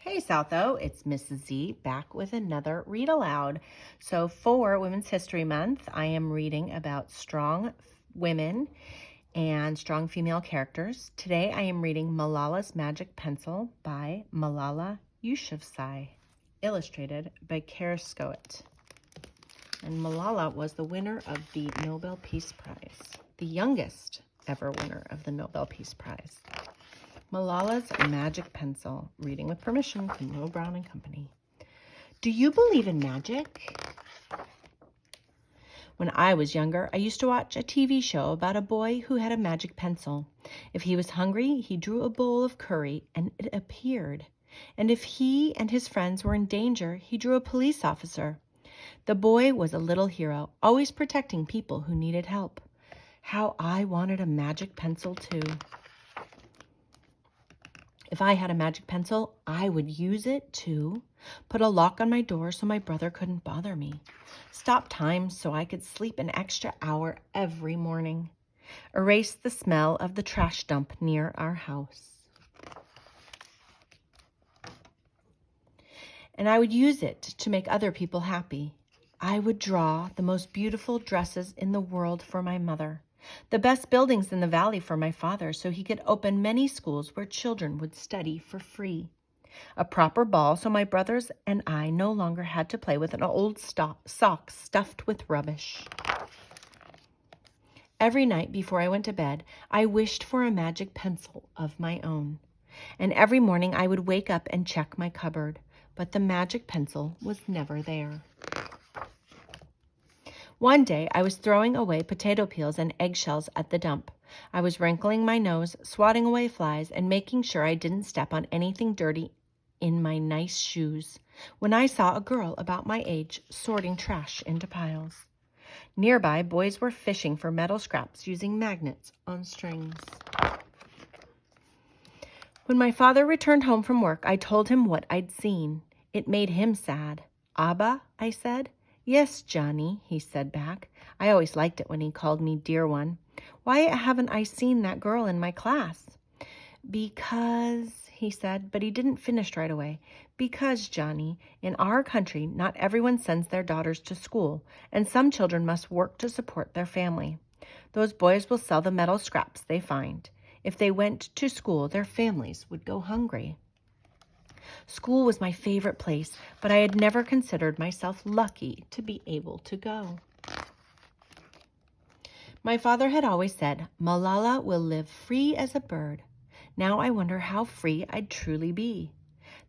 Hey Southo, it's Mrs. Z back with another Read Aloud. So for Women's History Month, I am reading about strong women and strong female characters. Today I am reading Malala's Magic Pencil by Malala Yousafzai, illustrated by Kara Scowett. And Malala was the winner of the Nobel Peace Prize, the youngest ever winner of the Nobel Peace Prize. Malala's Magic Pencil, reading with permission from Will Brown and Company. Do you believe in magic? When I was younger, I used to watch a TV show about a boy who had a magic pencil. If he was hungry, he drew a bowl of curry and it appeared. And if he and his friends were in danger, he drew a police officer. The boy was a little hero, always protecting people who needed help. How I wanted a magic pencil too. If I had a magic pencil, I would use it to put a lock on my door so my brother couldn't bother me, stop time so I could sleep an extra hour every morning, erase the smell of the trash dump near our house. And I would use it to make other people happy. I would draw the most beautiful dresses in the world for my mother, the best buildings in the valley for my father so he could open many schools where children would study for free. A proper ball so my brothers and I no longer had to play with an old sock stuffed with rubbish. Every night before I went to bed, I wished for a magic pencil of my own. And every morning I would wake up and check my cupboard, but the magic pencil was never there. One day, I was throwing away potato peels and eggshells at the dump. I was wrinkling my nose, swatting away flies, and making sure I didn't step on anything dirty in my nice shoes, when I saw a girl about my age sorting trash into piles. Nearby, boys were fishing for metal scraps using magnets on strings. When my father returned home from work, I told him what I'd seen. It made him sad. "Abba," I said. "Yes, Johnny," he said back. I always liked it when he called me dear one. "Why haven't I seen that girl in my class?" "Because," he said, but he didn't finish right away. "Because, Johnny, in our country, not everyone sends their daughters to school, and some children must work to support their family. Those boys will sell the metal scraps they find. If they went to school, their families would go hungry." School was my favorite place, but I had never considered myself lucky to be able to go. My father had always said, "Malala will live free as a bird." Now I wonder how free I'd truly be.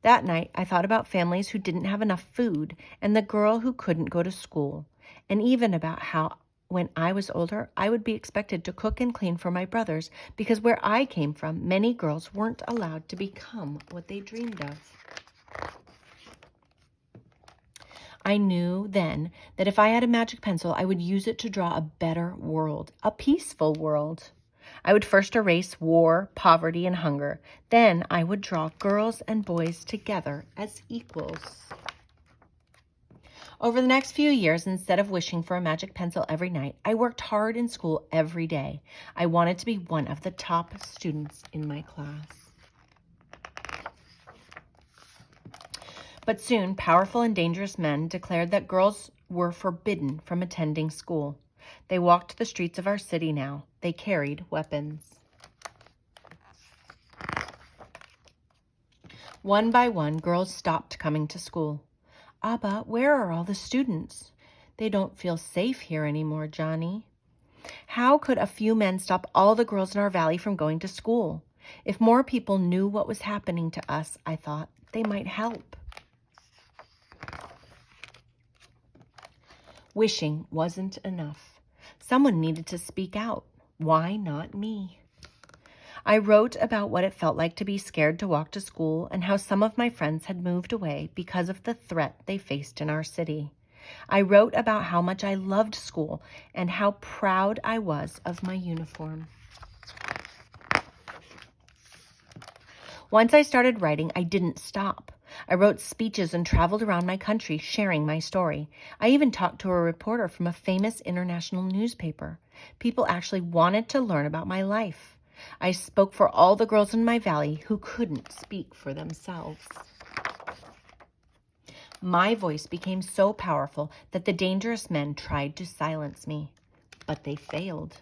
That night, I thought about families who didn't have enough food and the girl who couldn't go to school, and even about how when I was older, I would be expected to cook and clean for my brothers because where I came from, many girls weren't allowed to become what they dreamed of. I knew then that if I had a magic pencil, I would use it to draw a better world, a peaceful world. I would first erase war, poverty, and hunger. Then I would draw girls and boys together as equals. Over the next few years, instead of wishing for a magic pencil every night, I worked hard in school every day. I wanted to be one of the top students in my class. But soon, powerful and dangerous men declared that girls were forbidden from attending school. They walked the streets of our city now. They carried weapons. One by one, girls stopped coming to school. "Abba, where are all the students?" "They don't feel safe here anymore, Johnny." How could a few men stop all the girls in our valley from going to school? If more people knew what was happening to us, I thought, they might help. Wishing wasn't enough. Someone needed to speak out. Why not me? I wrote about what it felt like to be scared to walk to school and how some of my friends had moved away because of the threat they faced in our city. I wrote about how much I loved school and how proud I was of my uniform. Once I started writing, I didn't stop. I wrote speeches and traveled around my country sharing my story. I even talked to a reporter from a famous international newspaper. People actually wanted to learn about my life. I spoke for all the girls in my valley who couldn't speak for themselves. My voice became so powerful that the dangerous men tried to silence me, but they failed.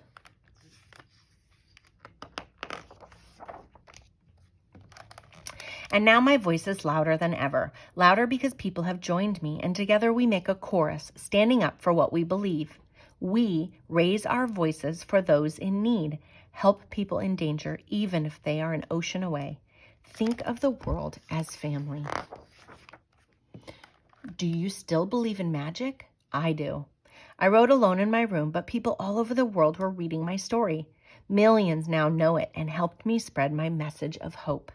And now my voice is louder than ever, louder because people have joined me, and together we make a chorus, standing up for what we believe. We raise our voices for those in need, help people in danger, even if they are an ocean away. Think of the world as family. Do you still believe in magic? I do. I wrote alone in my room, but people all over the world were reading my story. Millions now know it and helped me spread my message of hope.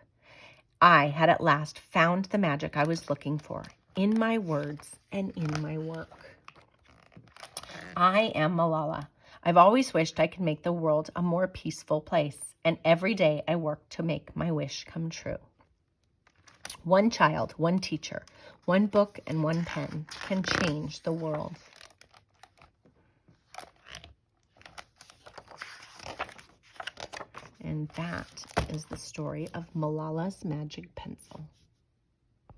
I had at last found the magic I was looking for in my words and in my work. I am Malala. I've always wished I could make the world a more peaceful place, and every day I work to make my wish come true. One child, one teacher, one book, and one pen can change the world. And that is the story of Malala's magic pencil.